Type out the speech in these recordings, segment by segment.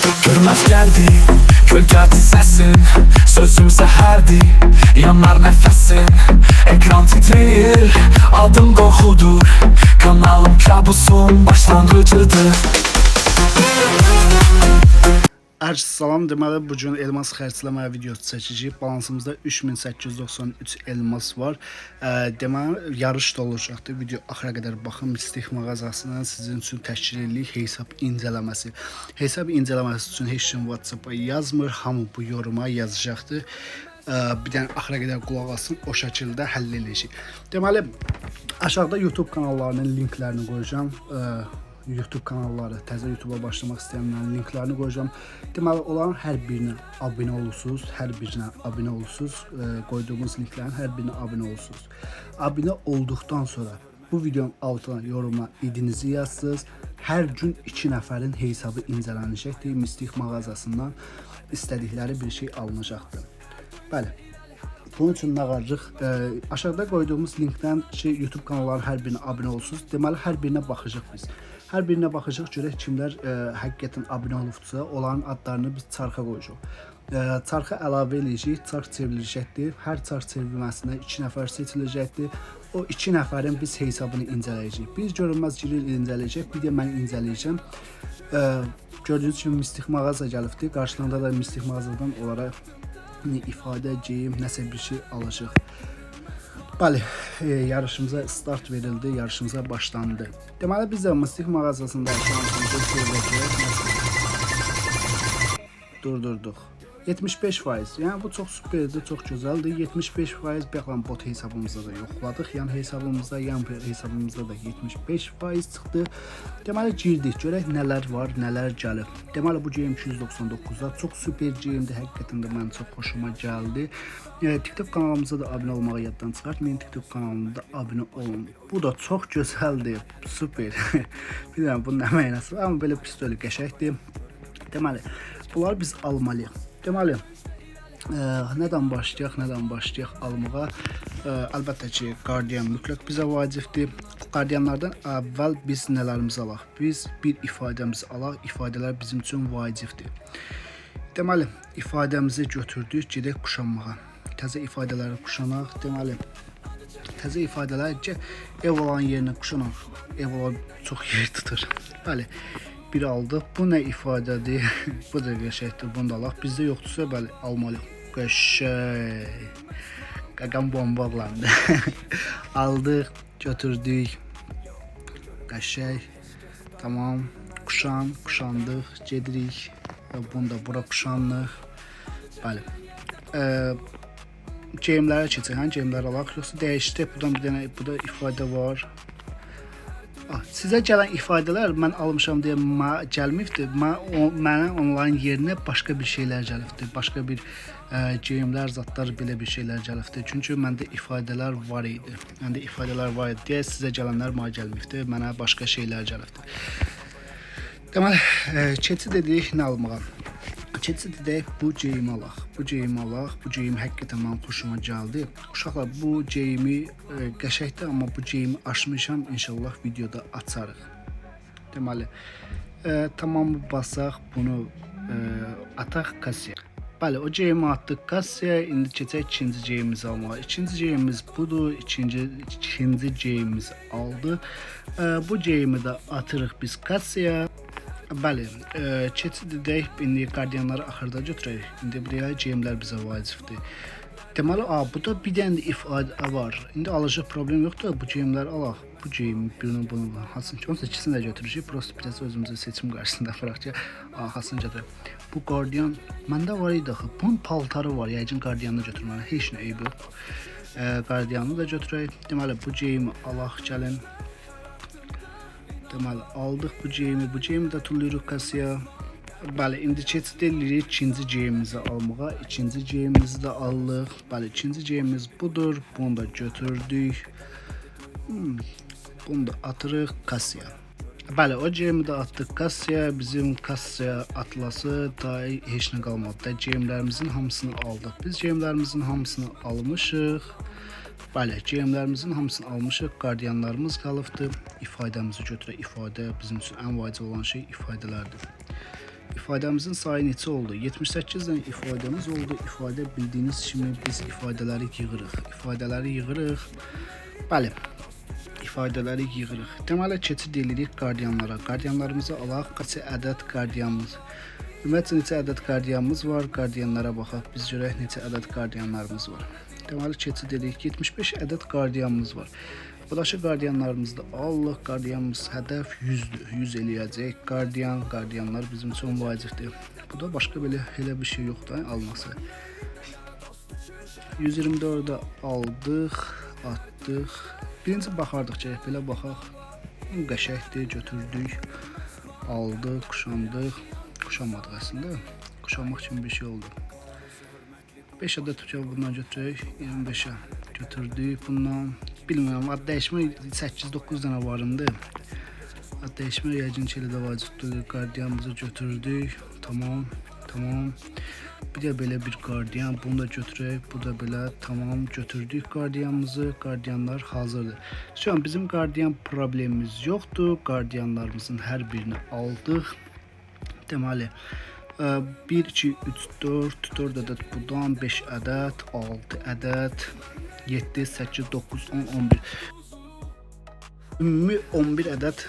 Görmez geldi gölgədi səsin, sözüm zəhərdir, yanar nəfəsin. Ekran titrəyir, adım qorxudur, kanalım kabusum başlanğıcıdır. Hər salam, deməli bugün elmas xərcləmə videosu çəkəcəyik. Balansımızda 3893 elmas var. Deməli yarış da olacaqdır. Video axıra qədər baxın. Mistik mağazasından sizin üçün təşkil edirik hesab incələməsi. Hesab incələməsi üçün heç kim WhatsApp-a yazmır. Hamı bu yoruma yazacaqdır. Bir dənə axıra qədər qulaq asın, o şəkildə həll edəcəyik. Deməli aşağıda YouTube kanallarının linklərini qoyacağam. YouTube kanalları, təzə YouTube'a başlamaq istəyənlərin linklərini qoyacağım. Deməli, onların hər birinə abunə olursunuz, qoyduğumuz linklərin hər birinə abunə olursunuz. Abunə olduqdan sonra bu videonun altına yoruma idinizi yazsınız. Hər gün 2 nəfərin hesabı incələnəcəkdir. Mistik mağazasından istədikləri bir şey alınacaqdır. Bəli. Bunun üçün nə qaracaq? Aşağıda qoyduğumuz linkdən YouTube kanallarının hər birinə abunə olursunuz. Deməli, hər birinə baxacaq biz. Hər birinə baxacaq, görək kimlər həqiqətən abunə olubdursa, onların adlarını biz çarxa qoyacaq. Çarxa əlavə edəcəyik, çarx çevriləcəkdir. Hər çarx çevrilməsində 2 nəfər seçiləcəkdir. O 2 nəfərin biz hesabını incələyəcəyik. Biz görünməz giril incələyəcək, bir də mən incələyəcəm. Gördüyünüz kimi mistik mağaza gəlibdir. Qarşılığında da mistik mağazadan onlara ifadə, geyim, nəsə bir şey alacaq. Bəli, yarışımıza start verildi, yarışımıza başlandı. Deməli biz də mistik mağazasında şansımızı görəcəyik. Durdurduq. 75%. Yəni bu çox superdir, çox gözəldir. 75% baxın bot hesabımızda da yoxladıq. Yan hesabımızda da 75% çıxdı. Deməli girdik, görək nələr var, nələr gəlib. Deməli bu geyim 299-da çox super geyimdir. Həqiqətən də mənim çox xoşuma gəldi. TikTok kanalımıza da abunə olmağı yaddan çıxartmayın. TikTok kanalımda abunə olun. Bu da çox gözəldir, super. Bilmirəm bunun nə mənası var, amma belə pistoli qəşəngdir. Deməli bunları biz almalıyıq. Deməli, nədən başlayaq almağa? Əlbəttə ki, qardiyan mütləq bizə vacibdir. Qardiyanlardan əvvəl biz nələrimizi alaq? Biz bir ifadəmizi alaq, ifadələr bizim üçün vacibdir. Deməli, ifadəmizi götürdük, gedək quşanmağa. Təzə ifadələri quşanaq. Deməli, təzə ifadələr ki, ev olan yerinə quşanaq. Ev olan çox yer tutur. Bəli. Bir aldıq. Bu nə ifadədir? Bu da qəşəngdir. Bunu da alaq. Bizdə yoxdursa, bəli, almalıyıq. Qəşəng. Qaqam bombaqlandı. Aldıq, götürdük. Qəşəng. Tamam. Quşandıq. Gedirik. Bunu da bura quşanlıq. Bəli. Geyimlərə keçək. Hangi geyimləri alaq? Yoxsa dəyişdik. Buradan bir dənə bu da ifadə var. Sizə gələn ifadələr mən almışam deyə gəlməyibdir. Mənə onların yerinə başqa bir şeylər gəlibdir. Başqa bir geyimlər, zatlar, belə bir şeylər gəlibdir. Çünki məndə ifadələr var idi. Deyə sizə gələnlər mənə gəlməyibdir. Mənə başqa şeylər gəlibdir. Deməli, keçid edirik nə almağa? Keçid edək, bu geyimi alaq. Bu geyim həqiqətən mənim xoşuma gəldi. Uşaqlar, bu geyimi qəşəngdir, amma bu geyimi açmışam, inşallah videoda açarıq. Deməli, tamamı basaq, bunu ataq kassaya. Bəli, o geyimi atdıq kassaya, indi keçək ikinci geyimimizi almağa. İkinci geyimimiz budur, ikinci geyimimizi aldıq. Bu geyimi də atırıq biz kassaya. Bəli, keçid edək, indi qardiyanları axırda götürək. İndi buraya geyimlər bizə vacibdir. Deməli, bu da bir dənə ifadə var. İndi alacaq problem yoxdur, bu geyimləri alaq. Bu geyimi, birini bunu, hansını ki, onsa ikisini də götürəcək. Prosto biraz özümüzə seçim qarşısında bıraq ki, hansını götürək. Bu qardiyan, məndə var idi axı, bunun paltarı var, yəqin qardiyanını götürməli, heç nə eyb yox. Qardiyanını da götürək. Deməli, bu geyimi alaq, gəlin. Deməli, aldıq bu geyimi də tullayırıq kassaya. Bəli, indi keçid edirik ikinci geyimimizi almağa. İkinci geyimimizi də aldıq. Bəli, ikinci geyimimiz budur. Bunu da götürdük. Bunu da atırıq kassaya. Bəli, o geyimi də atdıq kassaya. Bizim kassaya atlası da heç nə qalmadı da. Geyimlərimizin hamısını aldıq. Biz geyimlərimizin hamısını almışıq. Bəli, geyimlərimizin hamısını almışıq. Qardiyanlarımız qalıbdır. İfadəmizi götürək. İfadə bizim üçün ən vacib olan şey ifadələrdir. İfadəmizin sayı neçə oldu? 78 dənə ifadəmiz oldu. İfadə bildiyiniz kimi biz ifadələri yığırıq. İfadələri yığırıq. Bəli. İfadələri yığırıq. Deməli keçid edirik qardiyanlara. Qardiyanlarımızı alaq. Kaç ədəd qardiyanımız? Ümumiyyətlə neçə ədəd qardiyanımız var? Qardiyanlara baxaq. Biz görək neçə ədəd qardiyanlarımız var. Deməli keçid edirik. 75 ədəd qardiyanımız var. Buradakı qardiyanlarımızda allıq. Qardiyanımız hədəf 100'dür. 100 eləyəcək. Qardiyanlar bizim üçün vacibdir. Burada başqa elə bir şey yoxdur alması. 124'də aldıq, atdıq. Birinci baxardıq ki, belə baxaq. Qəşəngdir, götürdük. Aldıq, kuşandıq. Kuşanmadıq əslində. Kuşanmaq kimi bir şey oldu. 5 ədəd tükə bundan götürək. 25'ə götürdük bundan. Bilmirəm, ad dəyişmə 8-9 dənə varındı. Ad dəyişmə yəqin ki, elə də vacibdir. Qardiyanımızı götürdük. Tamam. Bir də belə bir qardiyan. Bunu da götürək. Bu da belə. Tamam. Götürdük qardiyanımızı. Qardiyanlar hazırdır. Şu an bizim qardiyan problemimiz yoxdur. Qardiyanlarımızın hər birini aldıq. Deməli 1, 2, 3, 4 ədəd budan, 5 ədəd, 6 ədəd, 7, 8, 9, 10, 11. Ümumi 11 ədəd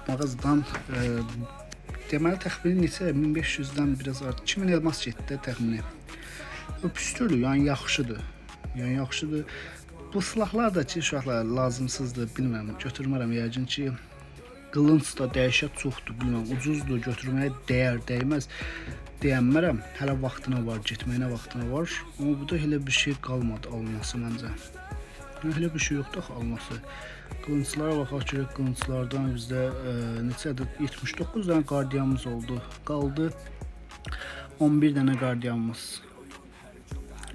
mağazadan deməli təxmini neçə? 1500-dən biraz artıq 2000 elmas getdi təxmini. Püstürdür, yəni yaxşıdır. Bu silahlar da ki, uşaqlar lazımsızdır, bilmirəm, götürmərəm yəqin ki. Qılınc da dəhşət çoxdur, bilmirəm, ucuzdur, götürməyə dəyər, dəyməz deyənmərəm. Hələ vaxtına var, getməyinə vaxtına var. Amma burada elə bir şey qalmadı alınması məncə. Elə bir şey yoxdur axı alınması. Qılınclara baxaq ki, qılınclardan bizdə neçə ədəd? 79 dənə qardiyanımız oldu. Qaldı 11 dənə qardiyanımız.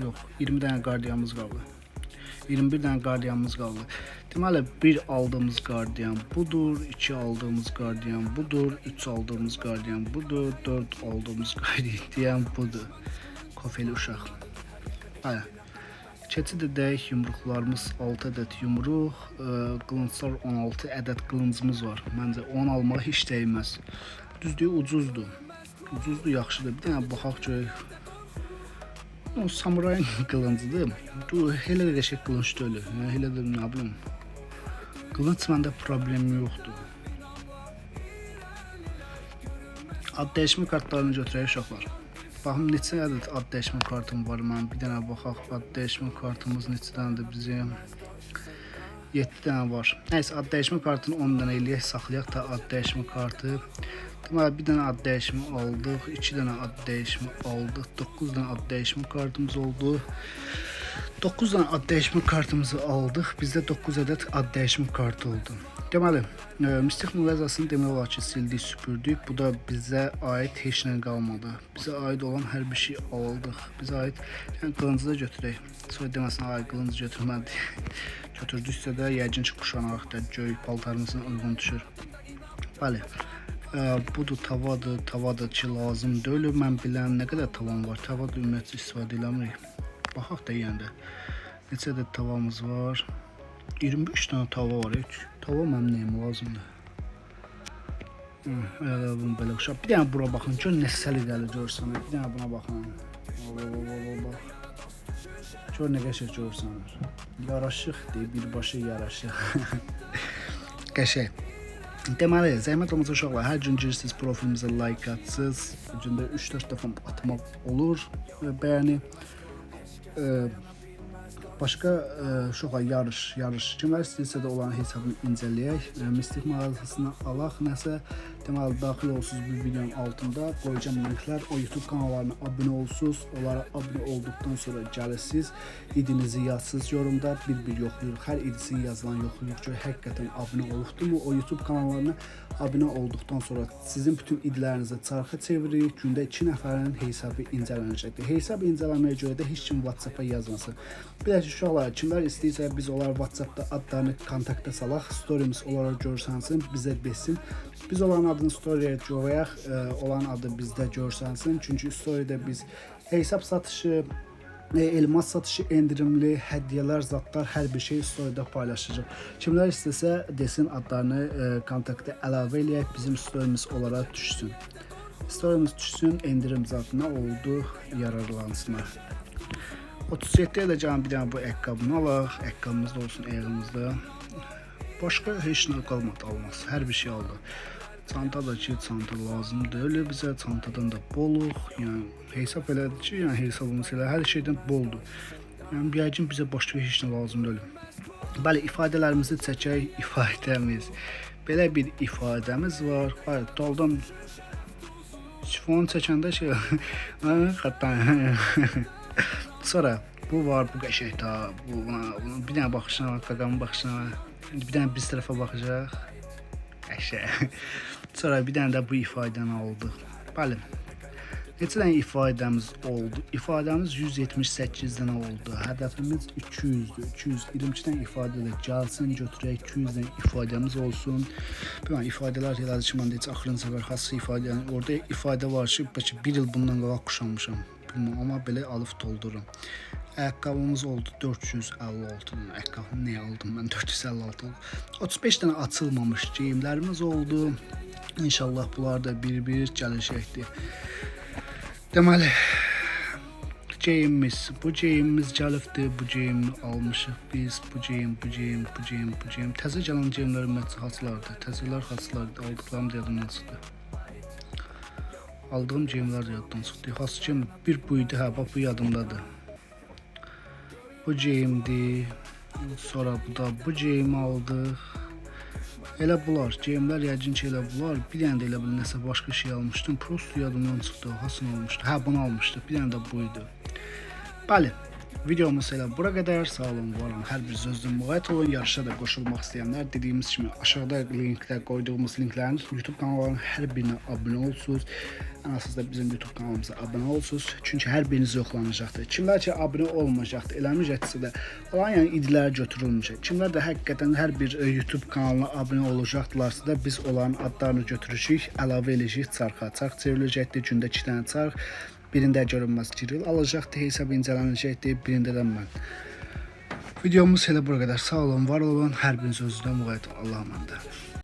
Yox, 20 dənə qardiyanımız qaldı. 21 dənə qardiyanımız qaldı. Deməli 1 aldığımız qardiyan budur, 2 aldığımız qardiyan budur, 3 aldığımız qardiyan budur, 4 aldığımız qardiyan budur. Kofeli uşaq. Bəli. Keçid edək, yumruqlarımız 6 ədəd yumruq, qılınclar 16 ədəd qılıncımız var. Məncə 10 almağa heç dəyməz. Düzdür, ucuzdur. Ucuzdur, yaxşıdır. Bir dənə baxaq görək. O samurayın qılıncıdır. Elə də qəşəng qılınc deyil. Elə də nə bilim. Qılınc məndə problemi yoxdur. Ad dəyişmə kartlarını götürək uşaqlar. Baxım neçə ədəd ad dəyişmə kartım var mənim. Bir dənə baxaq. Ad dəyişmə kartımız neçə dənədir bizim? 7 dənə var. Nəysə ad dəyişmə kartını 10 dənə eləyək, saxlayaq da ad dəyişmə kartı. Deməli bir dənə ad dəyişimi aldıq, 2 dənə ad dəyişimi aldıq, 9 dənə ad dəyişimi kartımız oldu. 9 dənə ad dəyişimi kartımızı aldıq. Bizdə 9 ədəd ad dəyişimi kartı oldu. Deməli, mistik müqəzzasını demək olar ki, sildik, süpürdük. Bu da bizə aid heç nə qalmadı. Bizə aid olan hər bir şey aldıq. Bizə aid, yəni qılıncı da götürək. Sonra deməsin, ay qılıncı götürmədik. Götürdüksə də yəqin ki, kuşanaraq da göy paltarımızın uyğun düşür. Bəli. Budur tavadır, tavada ki lazım deyil. Mən bilən nə qədər tavam var. Tavada ümumiyyətlə istifadə eləmirik. Baxaq da yəni. Neçə ədəd tavamız var? 23 dənə tava var. Tava mənim nəyim lazımdır. Elə bunu belə uşaq. Bir dənə bura baxın. Gör nə səliqəli görsən. Bir dənə buna baxın. Gör nə qəşəng görsən. Yaraşıq deyib birbaşa yaraşıq. Qəşəng. Deməli, zəhmət olmasa uşaqlar, hər gün girirsiniz profilimizə like atsınız. Gündə 3-4 dəfə atmaq olur bəyəni. Başqa uşaqlar yarış. Kimlər istəyirsə də olan hesabını incələyək. Mistik mağazasına alaq nəsə. Deməli, daxil olsunuz bu videonun altında. Qoyacağım linklər. O YouTube kanallarına abunə olsunuz. Onlara abunə olduqdan sonra gəlirsiniz. İdinizi yazsınız yorumda. Bir yoxlayırıq. Hər idisini yazılan yoxlayırıq ki, həqiqətən abunə olubdurmu? O YouTube kanallarına abunə olduqdan sonra sizin bütün idlərinizi çarxa çeviririk. Gündə 2 nəfərin hesabı incələnəcəkdir. Hesab incələməyə görə də heç kim WhatsApp-a yazmasın. Bir də ki, uşaqlar, kimlər istəyirsə biz onlar WhatsApp-da adlarını kontakta salaq. Storyimiz onlara görsənsin, bizə desin. Biz olan adını story'yə qoyaq, olan adı bizdə görsənsin. Çünki story'də biz hesab satışı, elmas satışı, endirimli, hədiyyələr, zatlar, hər bir şey story'də paylaşacaq. Kimlər istəsə desin adlarını kontakta əlavə eləyək, bizim story'miz onlara düşsün. Story'miz düşsün, endirim zatına oldu, yararlansınlar. 37 edeceğim bir tane bu ayakkabını alaq. Ayakkabımız da olsun ayağımızda. Başka heç nə qalmadı almaz. Hər bir şey aldı. Çanta da ki, çanta lazımdır. Öyle bizə çantadan da boluq. Yəni hesab elədi ki, yəni hesabımız elə hər şeydən boldur. Yəni bir gün bizə başqa heç nə lazım deyil. Bəli, ifadələrimizi çəkək. İfadəmiz. Belə bir ifadəmiz var. Hayır, daldan şifon çəkəndə şey xəttan. Sonra bu var, bu qəşəng ta. Buna bir dənə baxışına, qaqamın baxışına. Şimdi bir dənə biz tərəfə baxacaq. Qəşəng. Sonra bir dənə də bu ifadəni aldıq. Bəli. Neçə dənə ifadəmiz oldu? İfadəmiz 178 dənə oldu. Hədəfimiz 200-dür. 222 dənə ifadə ilə gəlsin, götürək 200 dənə ifadəmiz olsun. Bir ifadələr elədi ki, mən də heç axırıncı səfər xassı ifadə, yəni orada ifadə var ki, bəlkə bir il bundan qabaq kuşanmışam. Bilməm, amma belə alıb doldururum. Ayaqqabımız oldu 456 dənə. Ayaqqabını niyə aldım mən 456? 35 dənə açılmamış geyimlərimiz oldu. İnşallah bunlar da bir-bir gələcəkdir. Deməli, geyimimiz, bu geyimimiz gəlibdir, bu geyimi almışıq biz, bu geyim. Təzə gələn geyimlər ümumiyyətlə haçılardır, təzələr haçılardır, aldıqlarım da yadımdan çıxdı. Aldığım geyimlər də yaddan çıxdı. Xas geyim bir buydu, hə, bax bu yadımdadır. Bu geyimdir, sonra bu da bu geyimi aldıq. Elə bunlar, geyimlər yəqin ki elə bunlar. Bir dənə də elə bil nəsə başqa şey almışdım. Prosto yadımdan çıxdı. Hasını almışdı. Hə, bunu almışdıq. Bir dənə də buydu. Bəli, videomuz elə bura qədər. Sağ olun, var olun. Hər bir sözdən müğayət olun. Yarışa da qoşulmaq istəyənlər dediyimiz kimi aşağıda linkdə qoyduğumuz linklərin YouTube kanallarının hər birinə abunə olsunuz. Ən əsas da bizim YouTube kanalımıza abunə olsunuz. Çünki hər biriniz yoxlanacaqdır. Kimlər ki abunə olmayacaqdır, eləməyəcəksə də olan yəni idilər götürülməyəcək. Kimlər də həqiqətən hər bir YouTube kanalına abunə olacaqdılarsa da biz onların adlarını götürüşük, əlavə edəcəyik çarxa. Çarx çevriləcəkdir, gündə 2 dənə çarx. Birində görünməz Kiril alacaqdır, hesab incələnəcəkdir, birində də mən. Videomuz elə bura qədər. Sağ olun, var olun. Hər biriniz özünüzdən müğayət olun. Allah'a əmanət.